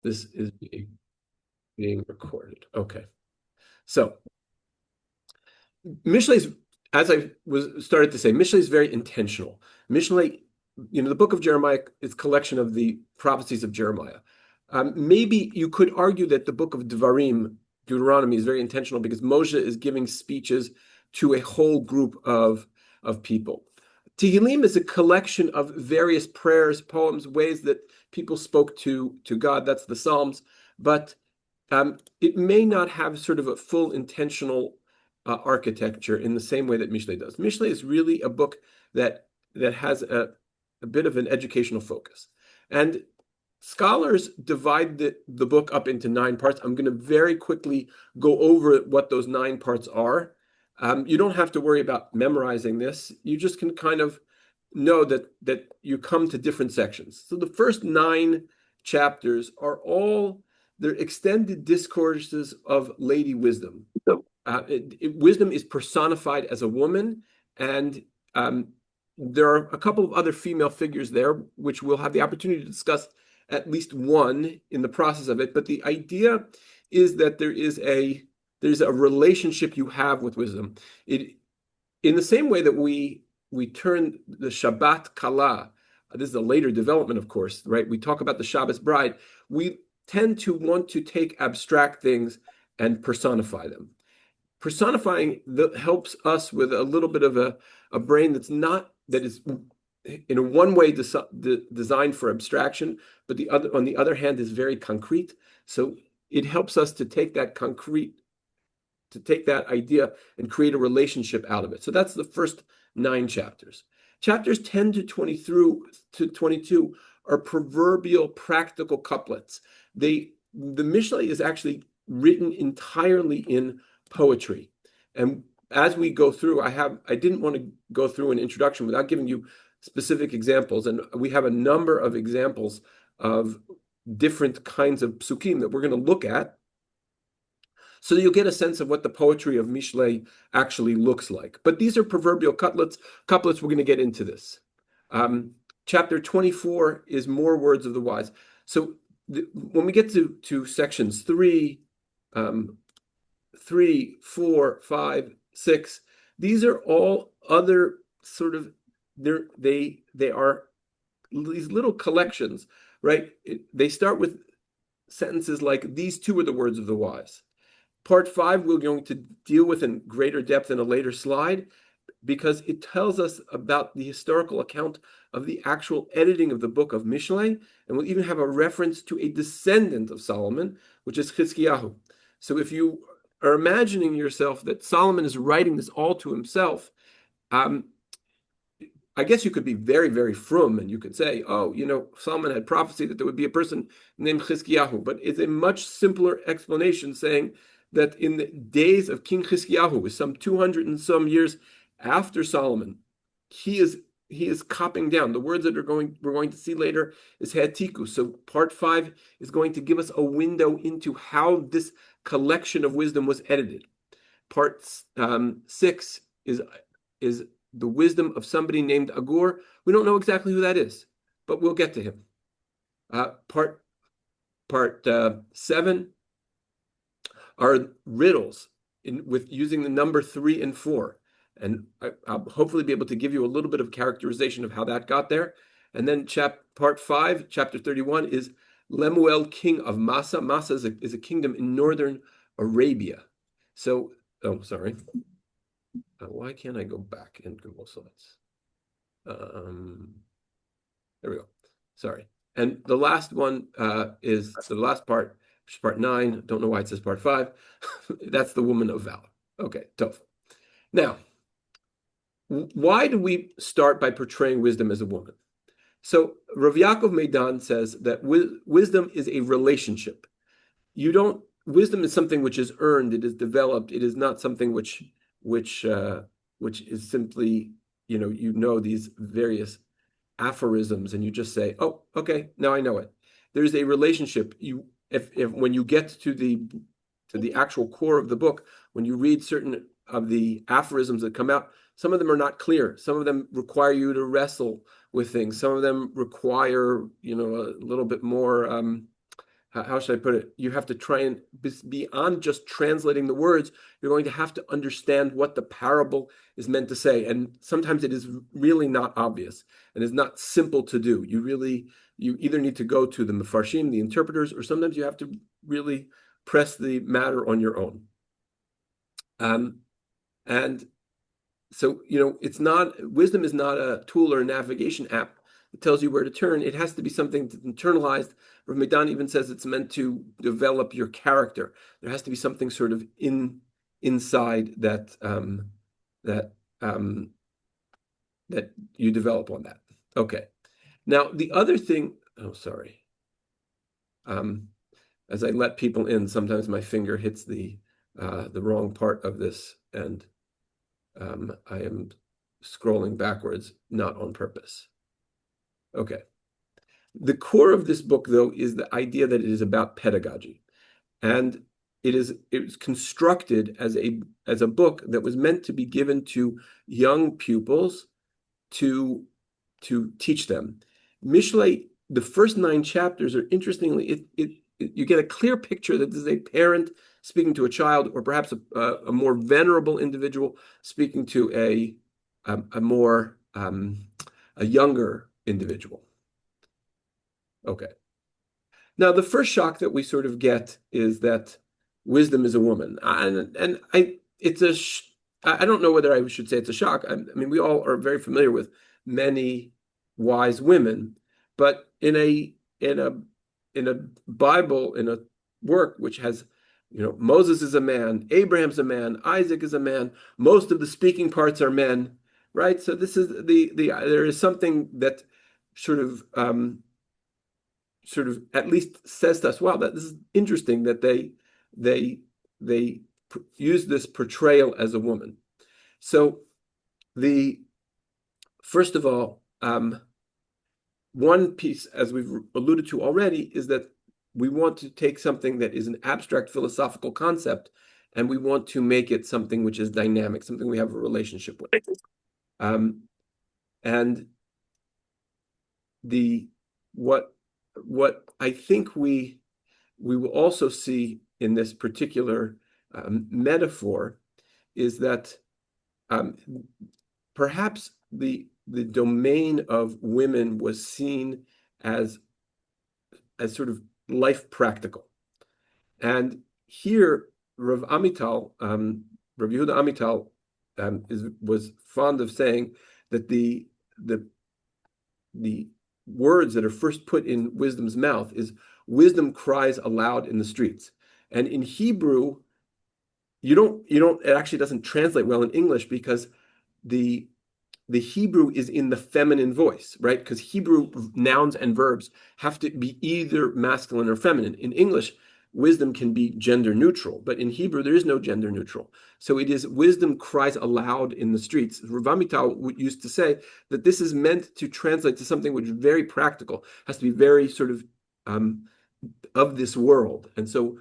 This is being recorded. Okay. So Mishlei, as I was started to say, Mishlei is very intentional. Mishlei, the book of Jeremiah is a collection of the prophecies of Jeremiah. Maybe you could argue that the book of Devarim, Deuteronomy, is very intentional because Moshe is giving speeches to a whole group of people. Tehillim is a collection of various prayers, poems, ways that people spoke to God. That's the Psalms, but it may not have sort of a full intentional architecture in the same way that Mishlei does. Mishlei is really a book that has a bit of an educational focus. And scholars divide the book up into 9 parts. I'm going to very quickly go over what those 9 parts are. You don't have to worry about memorizing this. You just can kind of know that you come to different sections. So the first 9 chapters are all they're extended discourses of Lady Wisdom. Wisdom is personified as a woman, and there are a couple of other female figures there, which we'll have the opportunity to discuss at least one in the process of it. But the idea is that there's a relationship you have with wisdom. In the same way that we turn the Shabbat Kala, this is a later development, of course, right? We talk about the Shabbos bride. We tend to want to take abstract things and personify them. Personifying helps us with a little bit of a brain that is in a one way designed for abstraction, but on the other hand is very concrete. So it helps us to take that idea and create a relationship out of it. So that's the first 9 chapters. Chapters 10 to 20 through to 22 are proverbial practical couplets. The Mishlei is actually written entirely in poetry. And as we go through, I didn't want to go through an introduction without giving you specific examples. And we have a number of examples of different kinds of psukim that we're going to look at. So you'll get a sense of what the poetry of Mishlei actually looks like. But these are proverbial couplets. We're going to get into this. Chapter 24 is more words of the wise. So when we get to sections 3, 4, 5, 6, these are all other sort of they are these little collections, right? They start with sentences like these 2 are the words of the wise. Part 5 we're going to deal with in greater depth in a later slide because it tells us about the historical account of the actual editing of the book of Mishlei, and we'll even have a reference to a descendant of Solomon, which is Chizkiyahu. So if you are imagining yourself that Solomon is writing this all to himself, I guess you could be very, very frum and you could say, oh, Solomon had prophecy that there would be a person named Chizkiyahu, but it's a much simpler explanation saying that in the days of King Chizkiyahu, some 200 and some years after Solomon, he is copying down. The words that we're going to see later is Hatiku. So part 5 is going to give us a window into how this collection of wisdom was edited. Part 6 is the wisdom of somebody named Agur. We don't know exactly who that is, but we'll get to him. Part 7 are riddles with using the number 3 and 4. And I'll hopefully be able to give you a little bit of characterization of how that got there. And then part 5, chapter 31, is Lemuel, king of Massa. Massa is a kingdom in northern Arabia. So, sorry. Why can't I go back in Google Slides? There we go. Sorry. And the last one is the last part, which is part 9. Don't know why it says part 5. That's the woman of valor. Okay, tough. Now, why do we start by portraying wisdom as a woman? So Rav Yaakov Meidan says that wisdom is a relationship. Wisdom is something which is earned, it is developed, it is not something which is simply, these various aphorisms and you just say, oh, okay, now I know it. There's a relationship. If when you get to the actual core of the book, when you read certain of the aphorisms that come out, some of them are not clear. Some of them require you to wrestle with things. Some of them require, a little bit more how should I put it? You have to try and beyond just translating the words, you're going to have to understand what the parable is meant to say. And sometimes it is really not obvious and is not simple to do. You either need to go to the mefarshim, the interpreters, or sometimes you have to really press the matter on your own. And so, wisdom is not a tool or a navigation app that tells you where to turn. It has to be something that's internalized. Rav Medan even says it's meant to develop your character. There has to be something sort of inside that you develop on that. Okay. Now the other thing. Oh, sorry. As I let people in, sometimes my finger hits the wrong part of this, and I am scrolling backwards, not on purpose. Okay. The core of this book, though, is the idea that it is about pedagogy. And it was constructed as a book that was meant to be given to young pupils to teach them. Mishlei, the first 9 chapters are interestingly, you get a clear picture that this is a parent speaking to a child, or perhaps a more venerable individual speaking to a younger individual. Okay. Now, the first shock that we sort of get is that wisdom is a woman, and I don't know whether I should say it's a shock. I mean, we all are very familiar with many wise women, but in a Bible, in a work which has, Moses is a man, Abraham's a man, Isaac is a man, most of the speaking parts are men, right? So this is there is something that sort of at least says to us, wow, that this is interesting that they use this portrayal as a woman. So first of all, one piece, as we've alluded to already, is that we want to take something that is an abstract philosophical concept and we want to make it something which is dynamic, something we have a relationship with. And what I think we will also see in this particular metaphor is that perhaps the domain of women was seen as sort of life practical. And here, Rav Yehuda Amital was fond of saying that the words that are first put in wisdom's mouth is wisdom cries aloud in the streets. And in Hebrew, it actually doesn't translate well in English because the Hebrew is in the feminine voice, right? Because Hebrew nouns and verbs have to be either masculine or feminine. In English, wisdom can be gender neutral, but in Hebrew, there is no gender neutral. So it is wisdom cries aloud in the streets. Rav Amital used to say that this is meant to translate to something which is very practical, has to be very sort of this world. And so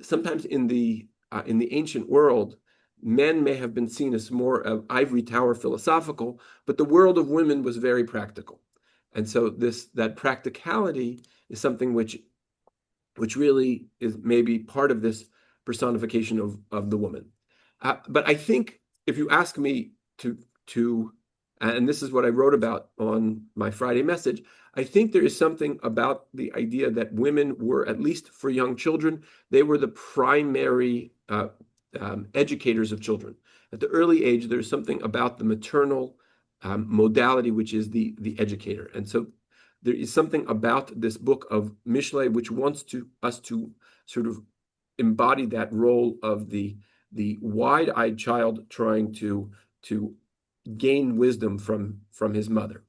sometimes in the ancient world, men may have been seen as more of ivory tower philosophical, but the world of women was very practical. And so that practicality is something which really is maybe part of this personification of the woman. But I think if you ask me to, and this is what I wrote about on my Friday message, I think there is something about the idea that women were, at least for young children, they were the primary educators of children. At the early age, there's something about the maternal modality, which is the educator. And so there is something about this book of Mishlei which wants us to sort of embody that role of the wide-eyed child trying to gain wisdom from his mother.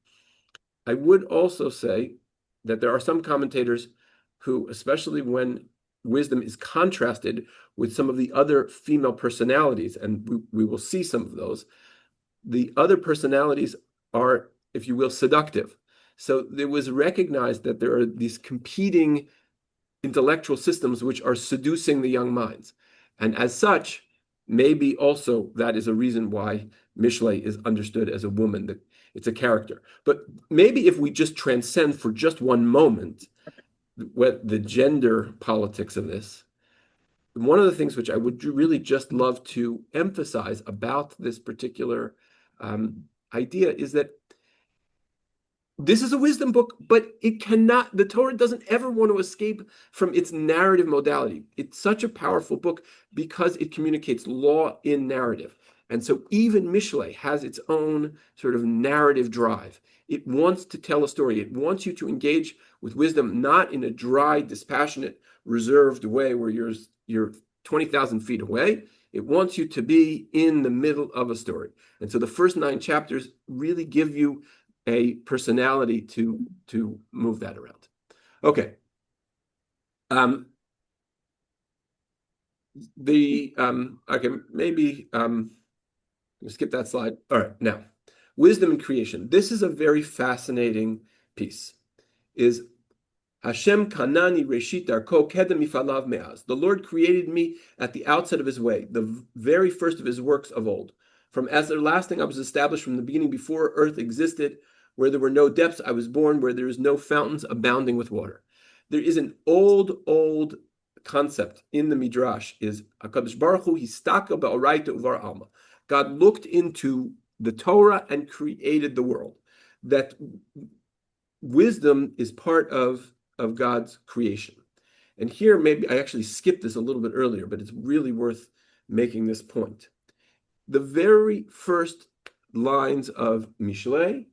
I would also say that there are some commentators who, especially when wisdom is contrasted with some of the other female personalities, and we will see some of those, the other personalities are, if you will, seductive. So it was recognized that there are these competing intellectual systems which are seducing the young minds. And as such, maybe also that is a reason why Mishlei is understood as a woman, that it's a character. But maybe if we just transcend for just one moment what the gender politics of this. One of the things which I would really just love to emphasize about this particular idea is that this is a wisdom book, but the Torah doesn't ever want to escape from its narrative modality. It's such a powerful book because it communicates law in narrative. And so even Mishlei has its own sort of narrative drive. It wants to tell a story. It wants you to engage with wisdom, not in a dry, dispassionate, reserved way where you're 20,000 feet away. It wants you to be in the middle of a story. And so the first 9 chapters really give you a personality to move that around. Okay. Okay, maybe skip that slide. All right, now, wisdom and creation. This is a very fascinating piece. Is Hashem kanani reshit darko kedem mifalav me'az. The Lord created me at the outset of his way, the very first of his works of old. From everlasting I was established from the beginning, before earth existed. Where there were no depths, I was born. Where there is no fountains abounding with water. There is an old concept in the Midrash, is HaKadosh Baruch Hu histaka ba'oraita uvar alma. God looked into the Torah and created the world. That wisdom is part of God's creation. And here, maybe I actually skipped this a little bit earlier, but it's really worth making this point. The very first lines of Mishlei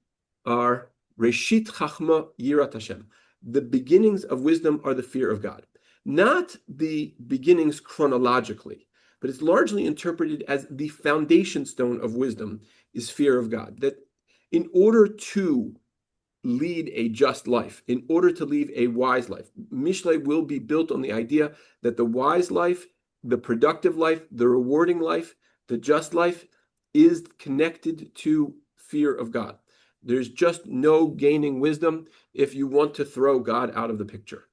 are Reshit Chachma Yirat Hashem. The beginnings of wisdom are the fear of God. Not the beginnings chronologically, but it's largely interpreted as the foundation stone of wisdom is fear of God. That in order to lead a just life, in order to live a wise life, Mishlei will be built on the idea that the wise life, the productive life, the rewarding life, the just life is connected to fear of God. There's just no gaining wisdom if you want to throw God out of the picture.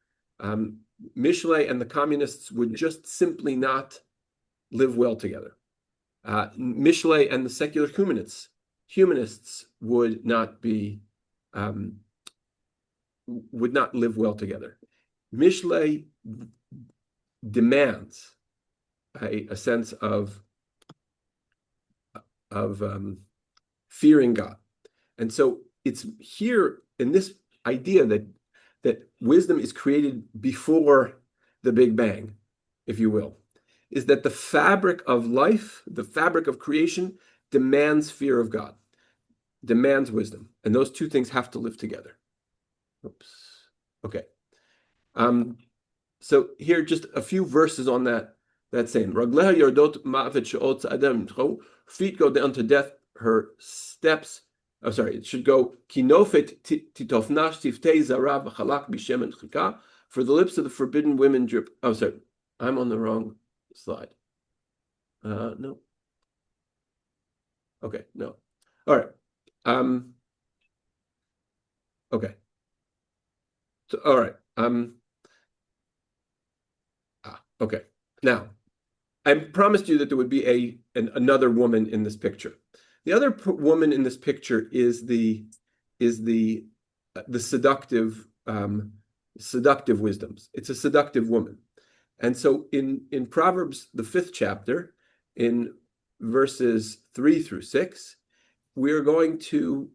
Mishlei and the communists would just simply not live well together. Mishlei and the secular humanists would not live well together. Mishlei demands a sense of fearing God. And so it's here in this idea that wisdom is created before the Big Bang, if you will, is that the fabric of life, the fabric of creation, demands fear of God, demands wisdom. And those two things have to live together. Oops. Okay. So here, just a few verses on that same. Ragleha yordot ma'avet she'ot adam, feet go down to death, her steps. Oh, sorry, it should go kinofet titofnash tiftei zara v'chalak bishem and chika. For the lips of the forbidden women drip. Oh, sorry, I'm on the wrong slide. No. Okay, no. All right. Okay. So, all right. Okay. Now, I promised you that there would be another woman in this picture. The other woman in this picture is the seductive wisdoms. It's a seductive woman. And so in Proverbs, the 5th chapter, in verses 3 through 6, we're going to,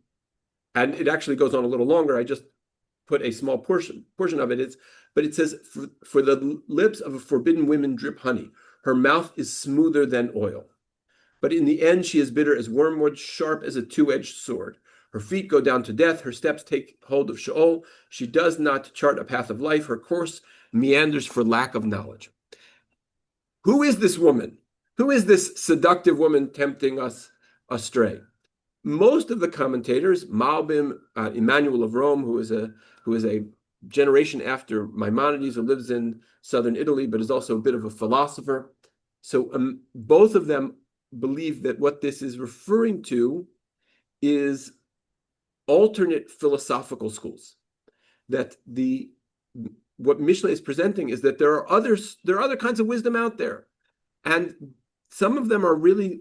and it actually goes on a little longer. I just put a small portion of it. But it says, for the lips of a forbidden woman drip honey. Her mouth is smoother than oil. But in the end, she is bitter as wormwood, sharp as a two-edged sword. Her feet go down to death. Her steps take hold of Sheol. She does not chart a path of life. Her course meanders for lack of knowledge. Who is this woman? Who is this seductive woman tempting us astray? Most of the commentators, Malbim, Emmanuel of Rome, who is a generation after Maimonides, who lives in southern Italy, but is also a bit of a philosopher. So both of them believe that what this is referring to is alternate philosophical schools. That what Mishlei is presenting is that there are other kinds of wisdom out there, and some of them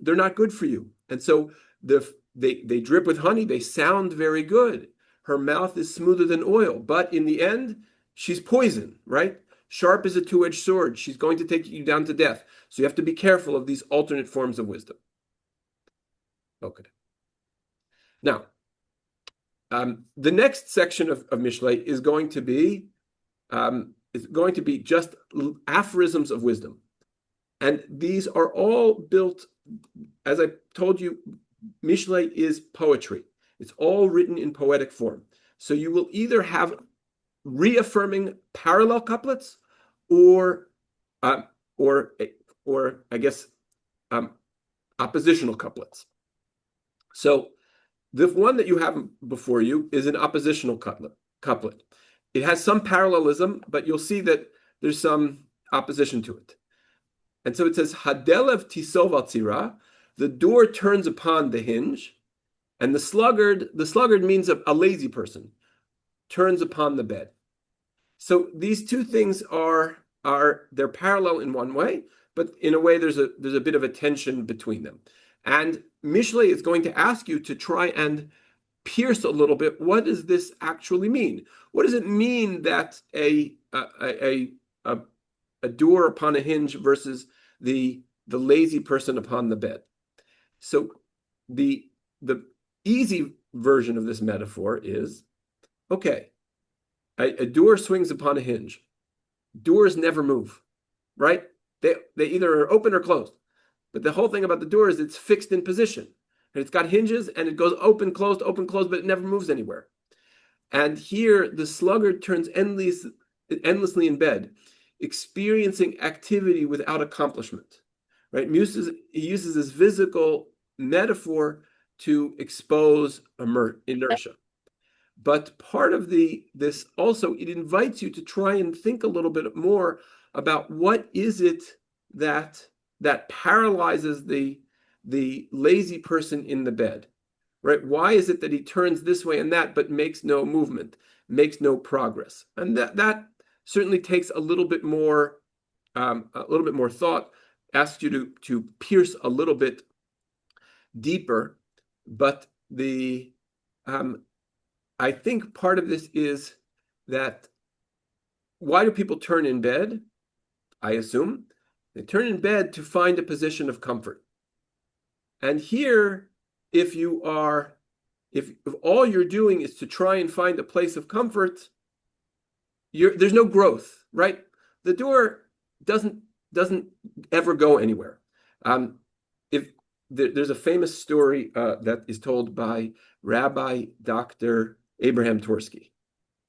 they're not good for you. And so they drip with honey. They sound very good. Her mouth is smoother than oil, but in the end, she's poison, right? Sharp as a two-edged sword. She's going to take you down to death. So you have to be careful of these alternate forms of wisdom. Okay. Now, the next section of Mishlei is going to be just aphorisms of wisdom. And these are all built, as I told you, Mishlei is poetry. It's all written in poetic form. So you will either have reaffirming parallel couplets or uh, or or I guess oppositional couplets. So the one that you have before you is an oppositional couplet. It has some parallelism, but you'll see that there's some opposition to it. And so it says, Hadelev tisov al tzira, the door turns upon the hinge, and the sluggard means a lazy person, turns upon the bed. So these two things they're parallel in one way, but in a way there's a bit of a tension between them. And Mishlei is going to ask you to try and pierce a little bit. What does this actually mean? What does it mean that a door upon a hinge versus the lazy person upon the bed? So the easy version of this metaphor is, okay, a door swings upon a hinge. Doors never move, right? They either are open or closed. But the whole thing about the door is it's fixed in position. And it's got hinges and it goes open, closed, but it never moves anywhere. And here the sluggard turns endlessly in bed, experiencing activity without accomplishment. Right? He uses this physical metaphor to expose inertia. But part of this also, it invites you to try and think a little bit more about what is it that paralyzes the lazy person in the bed, right? Why is it that he turns this way and that, but makes no movement, makes no progress? And that certainly takes a little bit more thought, asks you to pierce a little bit deeper. But I think part of this is that why do people turn in bed? I assume they turn in bed to find a position of comfort. And here, if all you're doing is to try and find a place of comfort, there's no growth, right? The door doesn't ever go anywhere. There's a famous story that is told by Rabbi Dr. Abraham Tversky,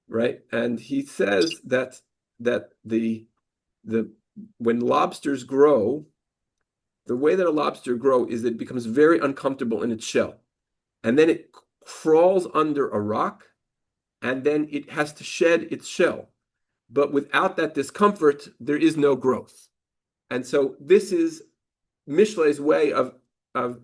right? And he says that when lobsters grow, the way that a lobster grows is it becomes very uncomfortable in its shell. And then it crawls under a rock, and then it has to shed its shell. But without that discomfort, there is no growth. And so this is Mishlei's way of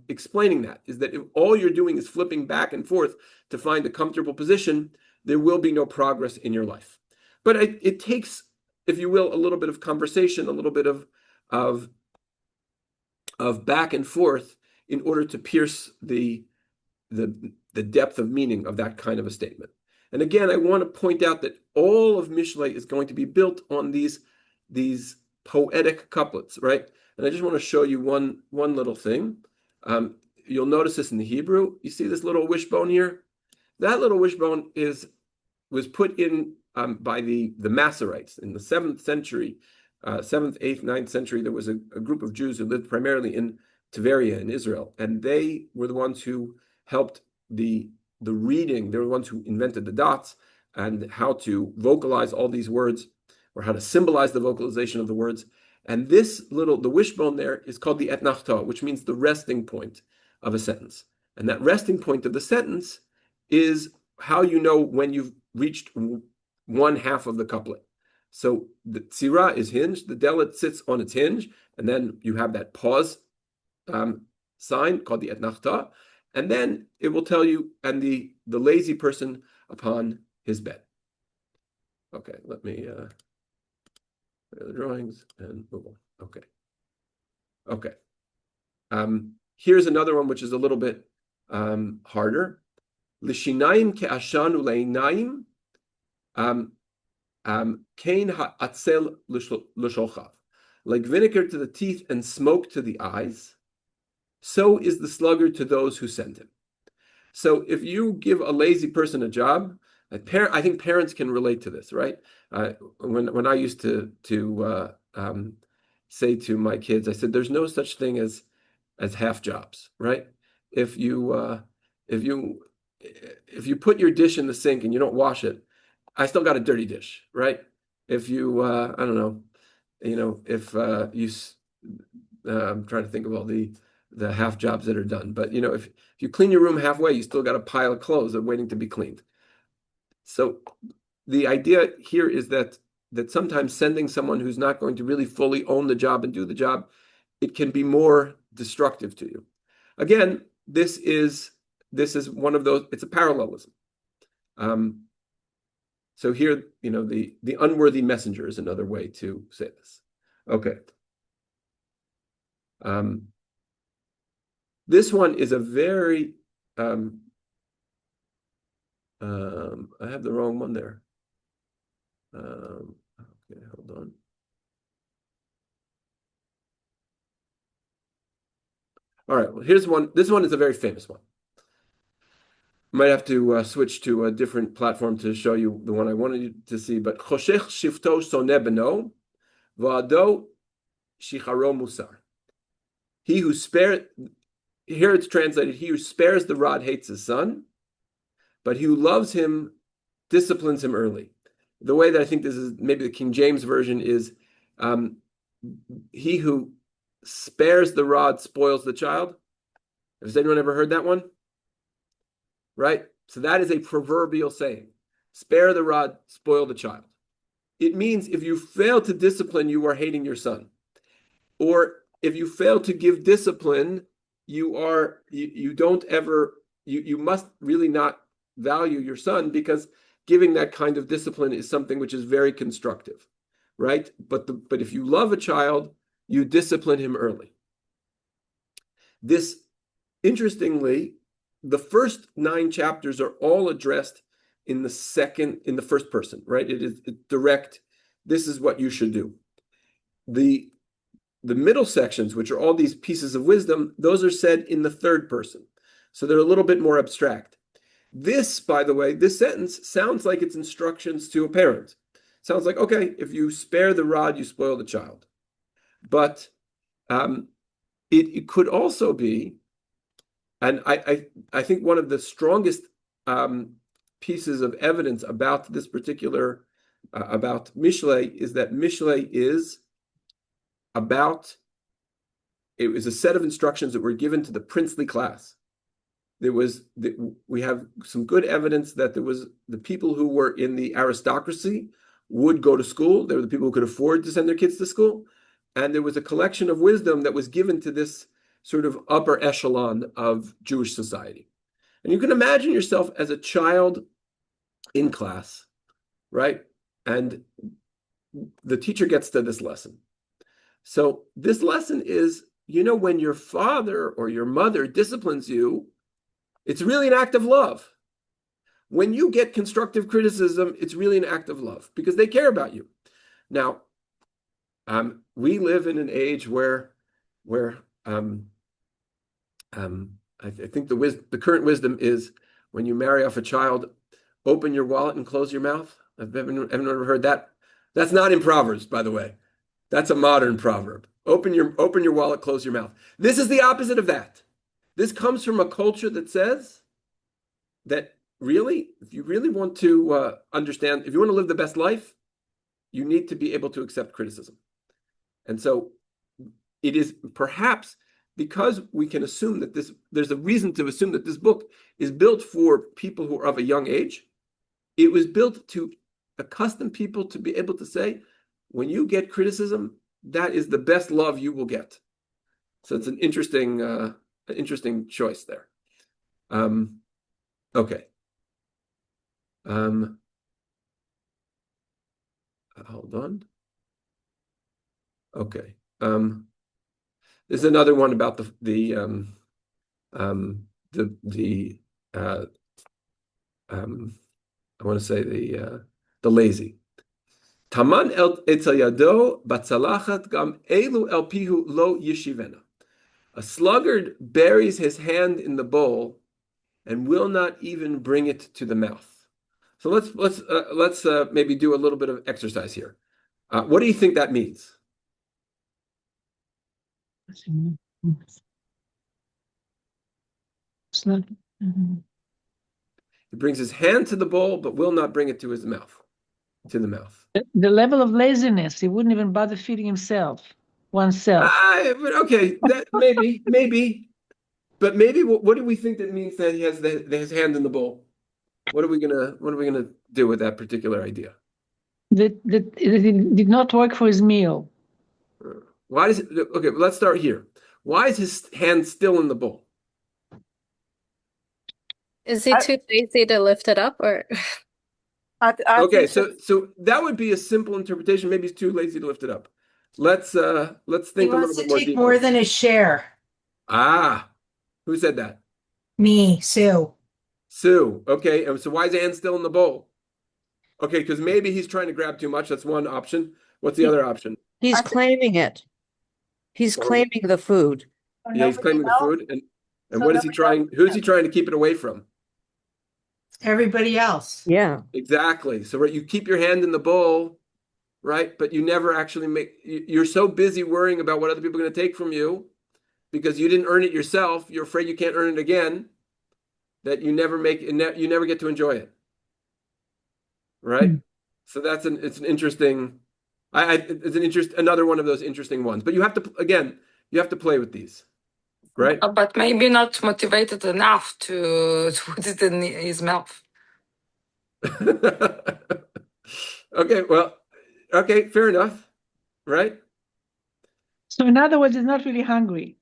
explaining that, is that if all you're doing is flipping back and forth to find a comfortable position, there will be no progress in your life. But it takes, if you will, a little bit of conversation, a little bit of back and forth in order to pierce the depth of meaning of that kind of a statement. And again, I want to point out that all of Mishlei is going to be built on these poetic couplets, right? And I just want to show you one little thing. You'll notice this in the Hebrew. You see this little wishbone here? That little wishbone was put in by the Masoretes in the 7th century, 7th, 8th, 9th century. There was a group of Jews who lived primarily in Tiberia in Israel, and they were the ones who helped the reading. They were the ones who invented the dots and how to vocalize all these words, or how to symbolize the vocalization of the words. And the wishbone there is called the etnachta, which means the resting point of a sentence. And that resting point of the sentence is how you know when you've reached one half of the couplet. So the tzira is hinged, the delet sits on its hinge, and then you have that pause sign called the etnachta, and then it will tell you, and the lazy person upon his bed. Okay, let me the drawings and move on. Okay. Here's another one which is a little bit harder. L'shinayim ke'ashan u'le'inayim. Kain ha'atzel l'sholchav. Like vinegar to the teeth and smoke to the eyes, so is the sluggard to those who send him. So if you give a lazy person a job, I think parents can relate to this, right? When I used to say to my kids, I said, "There's no such thing as half jobs, right? If you if you if you put your dish in the sink and you don't wash it, I still got a dirty dish, right? If you I don't know, if I'm trying to think of all the half jobs that are done, but if you clean your room halfway, you still got a pile of clothes that are waiting to be cleaned. So the idea here is that sometimes sending someone who's not going to really fully own the job and do the job, it can be more destructive to you. Again, this is one of those. It's a parallelism. So here, the unworthy messenger is another way to say this. Okay. This one is a very I have the wrong one there. Okay, hold on. All right, well, here's one. This one is a very famous one. Might have to switch to a different platform to show you the one I wanted you to see. But Choshech shifto soneh beno, v'ado shicharo musar. He who spares, here it's translated, he who spares the rod hates his son, but he who loves him disciplines him early. The way that I think this is, maybe the King James version is, he who spares the rod spoils the child. Has anyone ever heard that one? Right? So that is a proverbial saying. Spare the rod, spoil the child. It means if you fail to discipline, you are hating your son. Or if you fail to give discipline, you must really not value your son, because giving that kind of discipline is something which is very constructive, right? But if you love a child, you discipline him early. This, interestingly, the first 9 chapters are all addressed in the first person, right? It is direct. This is what you should do. The middle sections, which are all these pieces of wisdom, those are said in the third person. So they're a little bit more abstract. This, by the way, this sentence sounds like it's instructions to a parent. Sounds like, okay, if you spare the rod, you spoil the child. But it could also be, and I think one of the strongest pieces of evidence about this particular, about Mishlei, is that Mishlei is about, it was a set of instructions that were given to the princely class. We have some good evidence that there was the people who were in the aristocracy would go to school. They were the people who could afford to send their kids to school. And there was a collection of wisdom that was given to this sort of upper echelon of Jewish society. And you can imagine yourself as a child in class, right? And the teacher gets to this lesson. So this lesson is, when your father or your mother disciplines you, it's really an act of love. When you get constructive criticism, it's really an act of love because they care about you. Now, we live in an age where I think the current wisdom is, when you marry off a child, open your wallet and close your mouth. Have anyone ever heard that? That's not in Proverbs, by the way. That's a modern proverb. Open your wallet, close your mouth. This is the opposite of that. This comes from a culture that says that really, if you really want to understand, if you want to live the best life, you need to be able to accept criticism. And so it is perhaps because we can assume that there's a reason to assume that this book is built for people who are of a young age. It was built to accustom people to be able to say, when you get criticism, that is the best love you will get. So it's an interesting choice there. Okay. Hold on. Okay. There's another one about I want to say the lazy. Taman etzel yado batzalachat gam elu el pihu lo yishivena. A sluggard buries his hand in the bowl and will not even bring it to the mouth. So let's maybe do a little bit of exercise here. What do you think that means? He brings his hand to the bowl, but will not bring it to his mouth, to the mouth. The level of laziness, he wouldn't even bother feeding oneself. But okay, that maybe, but maybe what do we think that means that he has his hand in the bowl? What are we gonna do with that particular idea? That it did not work for his meal. Why does it? Okay, let's start here. Why is his hand still in the bowl? Is he too lazy to lift it up, or Okay, so that would be a simple interpretation. Maybe he's too lazy to lift it up. Let's think a little bit more take deeply. more than his share. Who said that? Me, Sue. Sue. Okay, and so why is Ann still in the bowl? Okay, because maybe he's trying to grab too much. That's one option. What's the other option? He's claiming it. He's claiming the food. Yeah, he's claiming the food, and what is he trying? Who's he trying to keep it away from? Everybody else. Yeah. Exactly. So right, you keep your hand in the bowl, right? But you never actually you're so busy worrying about what other people are going to take from you because you didn't earn it yourself. You're afraid you can't earn it again, that you never you never get to enjoy it. Right? So it's an interesting, it's another one of those interesting ones. But you have to play with these, right? But maybe not motivated enough to put it in his mouth. Okay, well, okay, fair enough, right? So in other words, he's not really hungry.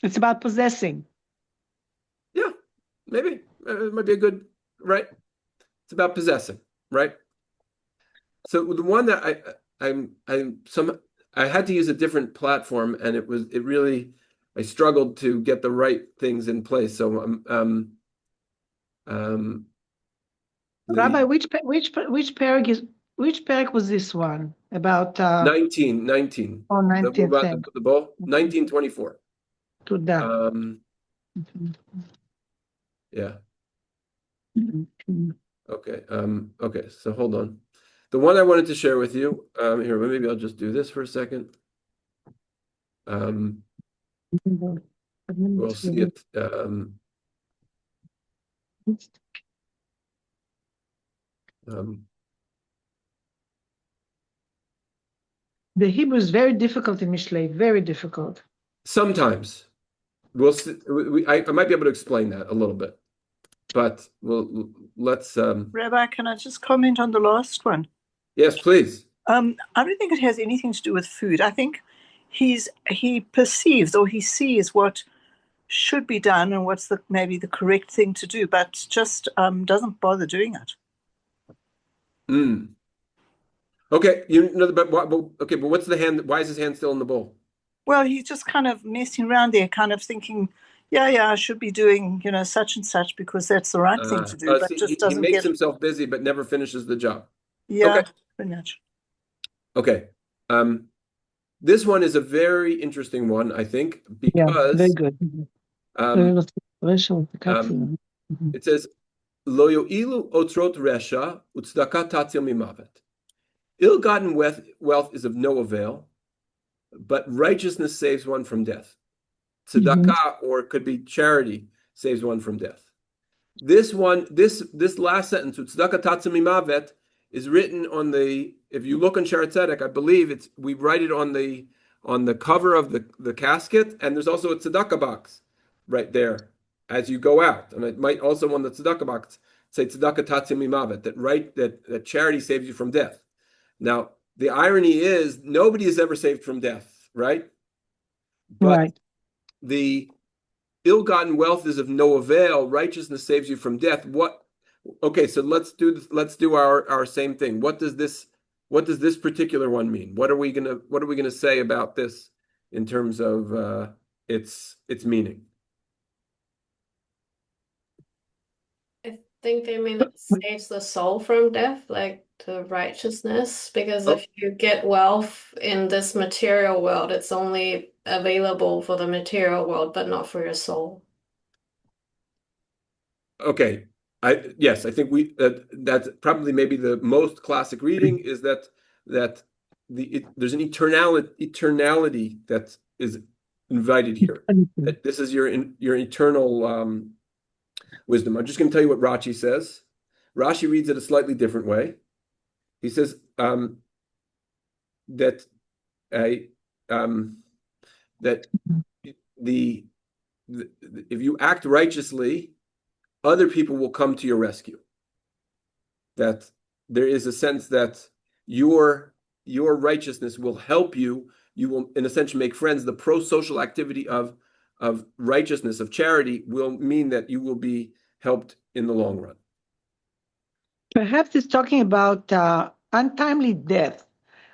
It's about possessing. Yeah, maybe it might be a good, right? It's about possessing, right? So the one that I had to use a different platform, and I struggled to get the right things in place. So Rabbi, which parak was this one about? 19. Oh, 19. About the bowl. 1924. To that. Yeah. Okay. Okay. So hold on. The one I wanted to share with you, here, maybe I'll just do this for a second. We'll see it. The Hebrew is very difficult in Mishlei, very difficult. Sometimes. We'll see. I might be able to explain that a little bit, but let's. Rabbi, can I just comment on the last one? Yes, please. I don't think it has anything to do with food. I think he perceives or he sees what should be done and what's maybe the correct thing to do, but just doesn't bother doing it. Okay, but what's the hand? Why is his hand still in the bowl? Well, he's just kind of messing around there, kind of thinking, yeah, I should be doing, such and such because that's the right thing to do, but just doesn't he makes himself busy, but never finishes the job. Yeah, okay. Pretty much. Okay. This one is a very interesting one, I think, because very good. It says, "Lo yo'ilu otrot resha utzdaka tatzil mimavet." Ill-gotten wealth is of no avail, but righteousness saves one from death. Tzedakah, or it could be charity, saves one from death. This last sentence, tzedakah tatzil mimavet, is written on the. If you look on Sharet Tzedek, I believe we write it on the cover of the casket, and there's also a tzedakah box right there as you go out, and it might also on the tzedakah box say tzedakah tatzil mimavet, that charity saves you from death. Now, the irony is nobody is ever saved from death, right? But the ill-gotten wealth is of no avail. Righteousness saves you from death. Okay, so let's do our same thing. What does this particular one mean? What are we gonna say about this in terms of its meaning? think they mean it saves the soul from death, like the righteousness? Because Oh. if you get wealth in this material world, it's only available for the material world, but not for your soul. Okay. Yes, I think that's probably maybe the most classic reading is that there's an eternality that is invited here. That this is your eternal wisdom. I'm just going to tell you what Rashi says. Rashi reads it a slightly different way. He says that that if you act righteously, other people will come to your rescue. That there is a sense that your righteousness will help you. You will, in a sense, make friends. The pro-social activity of righteousness, of charity, will mean that you will be helped in the long run. Perhaps it's talking about untimely death,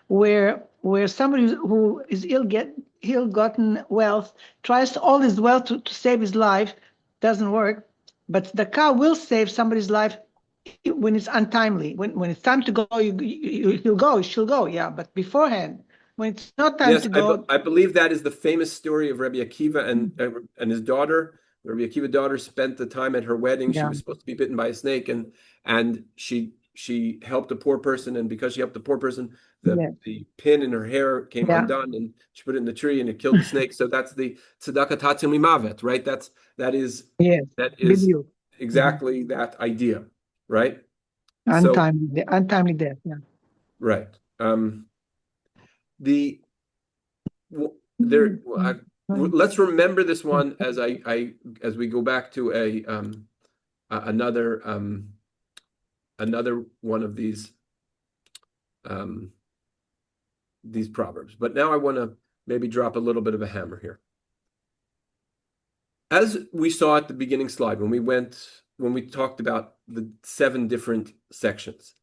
where somebody who is ill-gotten wealth tries all his wealth to save his life, doesn't work, but the car will save somebody's life when it's untimely. When it's time to go, she'll go, yeah. But beforehand, when it's not time to go, I believe that is the famous story of Rabbi Akiva and his daughter. Rabbi Akiva's daughter spent the time at her wedding. She was supposed to be bitten by a snake, and she helped a poor person, and because she helped the poor person, the pin in her hair came undone, and she put it in the tree, and it killed the snake. So that's the tzedakah tatzim limavet, right? That is exactly that idea, right? untimely death, yeah. Right. Let's remember this one as we go back to another one of these proverbs. But now I want to maybe drop a little bit of a hammer here. As we saw at the beginning slide when we talked about the 7 different sections,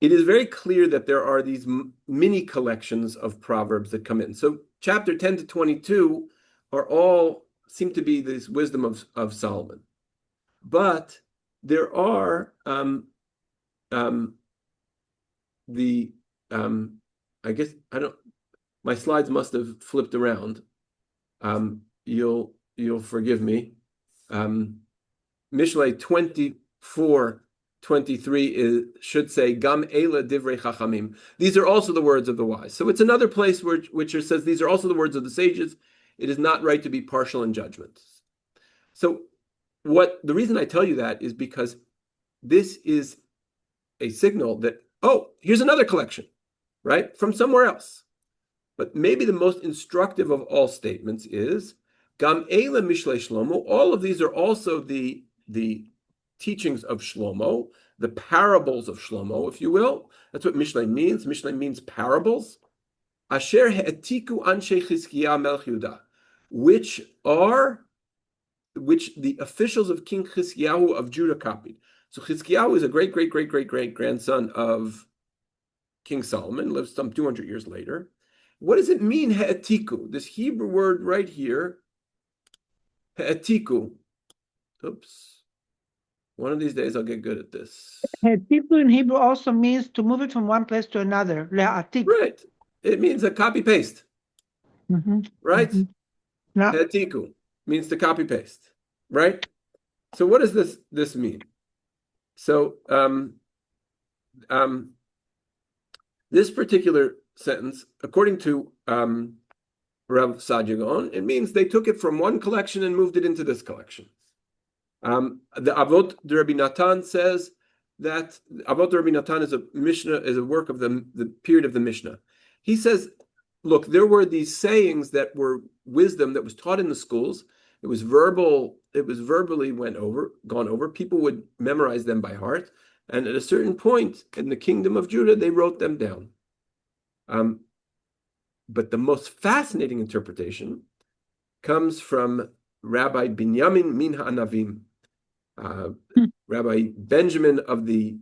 it is very clear that there are these mini collections of proverbs that come in. So chapter 10 to 22 seem to be this wisdom of Solomon. But there are my slides must have flipped around. You'll forgive me. Mishlei 24:23 should say Gam Eila Divrei Chachamim. These are also the words of the wise. So it's another place which says these are also the words of the sages. It is not right to be partial in judgment. So the reason I tell you that is because this is a signal that, here's another collection, right? From somewhere else. But maybe the most instructive of all statements is Gam Eila Mishlei Shlomo. All of these are also the teachings of Shlomo, the parables of Shlomo, if you will. That's what Mishlei means. Mishlei means parables. Asher he'etiku anshe Chizkiah melech Yehuda, which the officials of King Chizkiyahu of Judah copied. So Chizkiyahu is a great grandson of King Solomon, lived some 200 years later. What does it mean, he'etiku? This Hebrew word right here, he'etiku. Oops. One of these days I'll get good at this. He'etiku in Hebrew also means to move it from one place to another. Le'atik. Right. It means a copy-paste. Right? Yeah. He'etiku means to copy-paste. Right? So what does this mean? So this particular sentence, according to Rav Saadia Gaon, it means they took it from one collection and moved it into this collection. The Avot de Rabbi Natan says that Avot de Rabbi Natan is a work of the period of the Mishnah. He says, look, there were these sayings that were wisdom that was taught in the schools. It was verbal. It was verbally gone over. People would memorize them by heart. And at a certain point in the kingdom of Judah, they wrote them down. But the most fascinating interpretation comes from Rabbi Binyamin min Ha'anavim, Rabbi Benjamin of the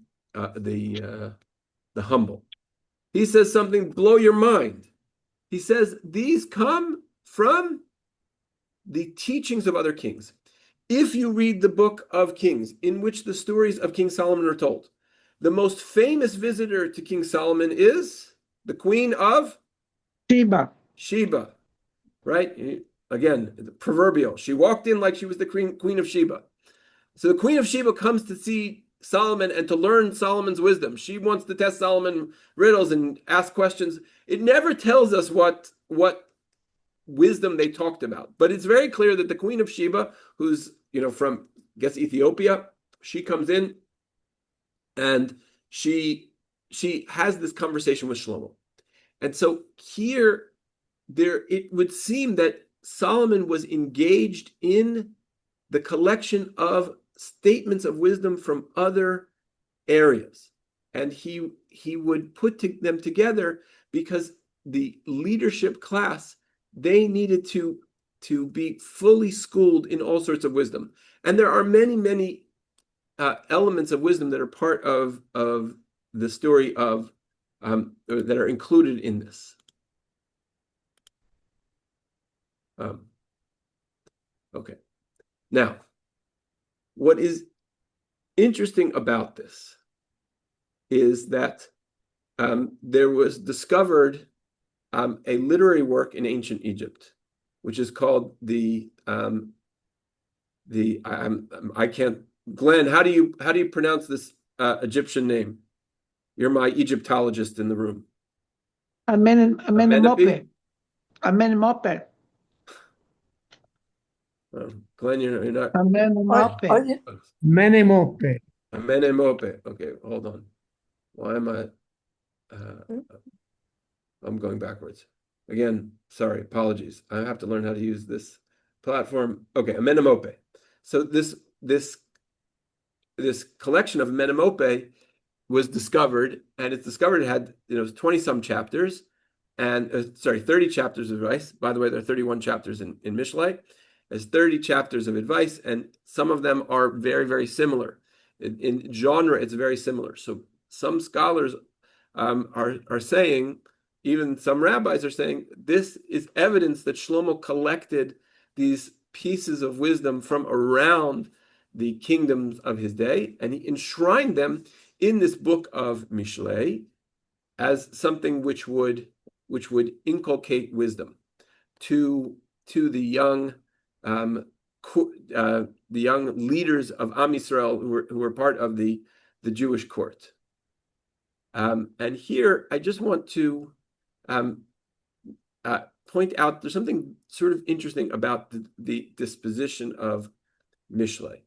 humble. He says something blow your mind. He says these come from the teachings of other kings. if you read the book of Kings, in which the stories of King Solomon are told, the most famous visitor to King Solomon is the queen of Sheba. Right? Again, the proverbial. She walked in like she was the queen of Sheba. So the queen of Sheba comes to see Solomon and to learn Solomon's wisdom. She wants to test Solomon riddles and ask questions. It never tells us what wisdom they talked about, but it's very clear that the queen of Sheba, who's from I guess Ethiopia, she comes in and she has this conversation with Shlomo. And so here it would seem that Solomon was engaged in the collection of statements of wisdom from other areas, and he would put them together because the leadership class, they needed to be fully schooled in all sorts of wisdom, and there are many elements of wisdom that are part of the story of that are included in this. Okay. Now, what is interesting about this is that there was discovered a literary work in ancient Egypt, which is called I can't. Glenn, how do you pronounce this Egyptian name? You're my Egyptologist in the room. Amenemope. Glenn, you're not. Amenemope. Menemope. Amenemope. Okay, hold on. Why am I? I'm going backwards. Again, sorry, apologies. I have to learn how to use this platform. Okay, Amenemope. So this collection of Amenemope was discovered, and it's discovered it had 20 some chapters, and 30 chapters of advice. By the way, there are 31 chapters in Mishlei. There's 30 chapters of advice, and some of them are very, very similar. In genre, it's very similar. So some scholars are saying, even some rabbis are saying, this is evidence that Shlomo collected these pieces of wisdom from around the kingdoms of his day, and he enshrined them in this book of Mishlei as something which would inculcate wisdom to the young leaders of Am Yisrael who were part of the Jewish court. And here I just want to point out there's something sort of interesting about the disposition of Mishlei.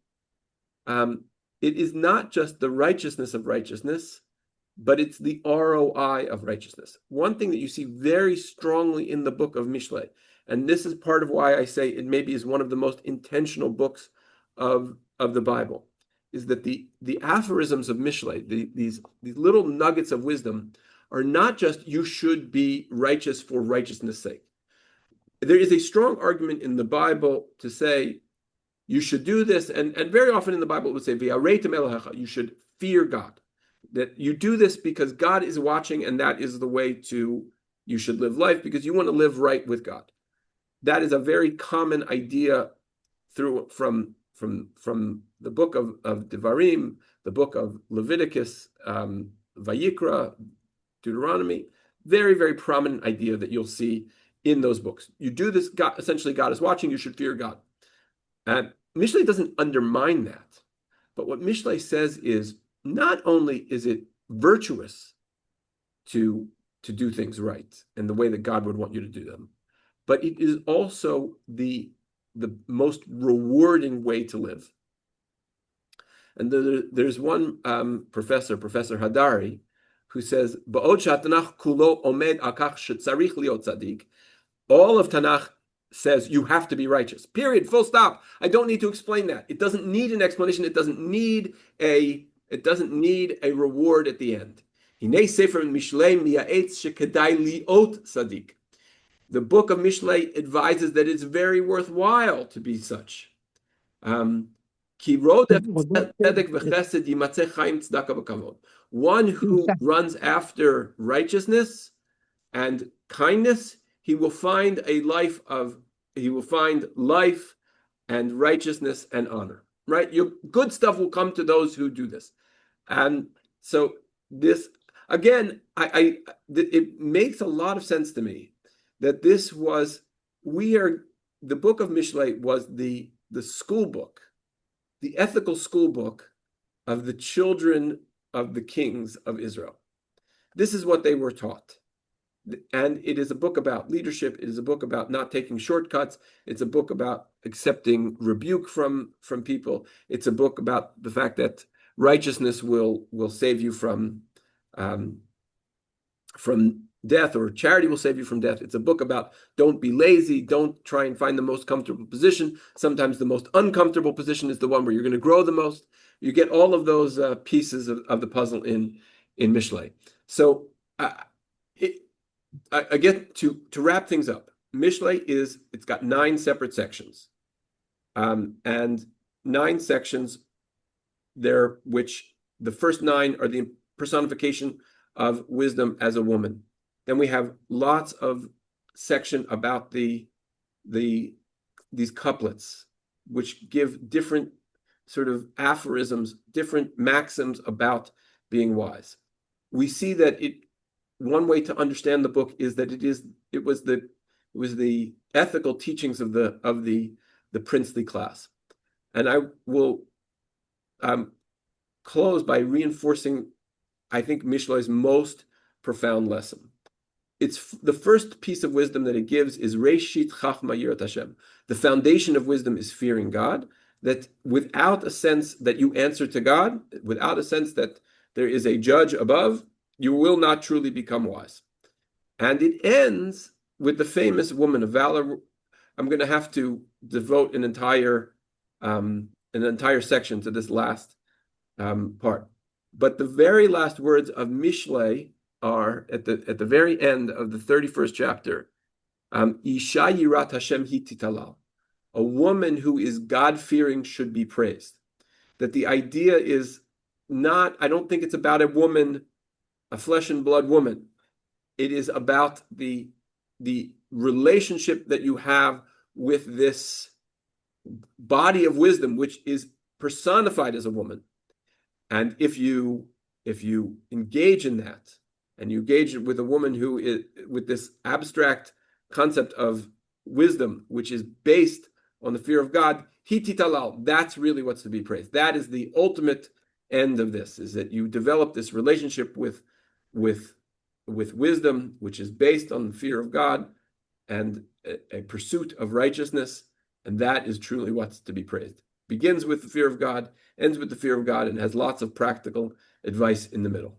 It is not just the righteousness of righteousness, but it's the ROI of righteousness. One thing that you see very strongly in the book of Mishlei, and this is part of why I say it maybe is one of the most intentional books of the Bible, is that the aphorisms of Mishlei, these little nuggets of wisdom, are not just you should be righteous for righteousness' sake. There is a strong argument in the Bible to say you should do this, and very often in the Bible it would say, you should fear God. That you do this because God is watching, and that is the way you should live life, because you want to live right with God. That is a very common idea from the book of Devarim, the book of Leviticus, Vayikra, Deuteronomy. Very, very prominent idea that you'll see in those books. You do this, essentially God is watching, you should fear God. And Mishlei doesn't undermine that. But what Mishlei says is, not only is it virtuous to do things right and the way that God would want you to do them, but it is also the most rewarding way to live. And there's one Professor Hadari, who says, "Ba'od she'Tanach kulo omed al kach shetzarich liot tzadik." All of Tanakh says you have to be righteous. Period. Full stop. I don't need to explain that. It doesn't need an explanation. It doesn't need a reward at the end. Hinei sefer Mishlei miyaetz shekedai liot tzadik. The book of Mishlei advises that it's very worthwhile to be such. One who runs after righteousness and kindness, he will find life and righteousness and honor, right? Your good stuff will come to those who do this. And so this, again, it makes a lot of sense to me that this was, the book of Mishlei was the school book, the ethical school book of the children of the kings of Israel. This is what they were taught. And it is a book about leadership. It is a book about not taking shortcuts. It's a book about accepting rebuke from people. It's a book about the fact that righteousness will save you from death, or charity will save you from death. It's a book about don't be lazy. Don't try and find the most comfortable position. Sometimes the most uncomfortable position is the one where you're going to grow the most. You get all of those pieces of the puzzle in Mishlei. So I get to wrap things up. Mishlei it's got 9 separate sections, and 9 sections there, which the first 9 are the personification of wisdom as a woman. Then we have lots of section about these couplets, which give different sort of aphorisms, different maxims about being wise. We see that one way to understand the book is that it was the ethical teachings of the princely class. And I will close by reinforcing, I think, Mishlei's most profound lesson. It's the first piece of wisdom that it gives is Reishit Chachma Yirat Hashem. The foundation of wisdom is fearing God, that without a sense that you answer to God, without a sense that there is a judge above, you will not truly become wise. And it ends with the famous woman of valor. I'm going to have to devote an entire section to this last part. But the very last words of Mishlei are at the very end of the 31st chapter. Isha yirat Hashem hi titalal. A woman who is God-fearing should be praised. That the idea is not, I don't think it's about a woman, a flesh and blood woman. It is about the relationship that you have with this body of wisdom, which is personified as a woman. And if you engage in that, and you engage with a woman who is with this abstract concept of wisdom, which is based on the fear of God, hititalal, that's really what's to be praised. That is the ultimate end of this, is that you develop this relationship with wisdom, which is based on the fear of God and a pursuit of righteousness, and that is truly what's to be praised. Begins with the fear of God, ends with the fear of God, and has lots of practical advice in the middle.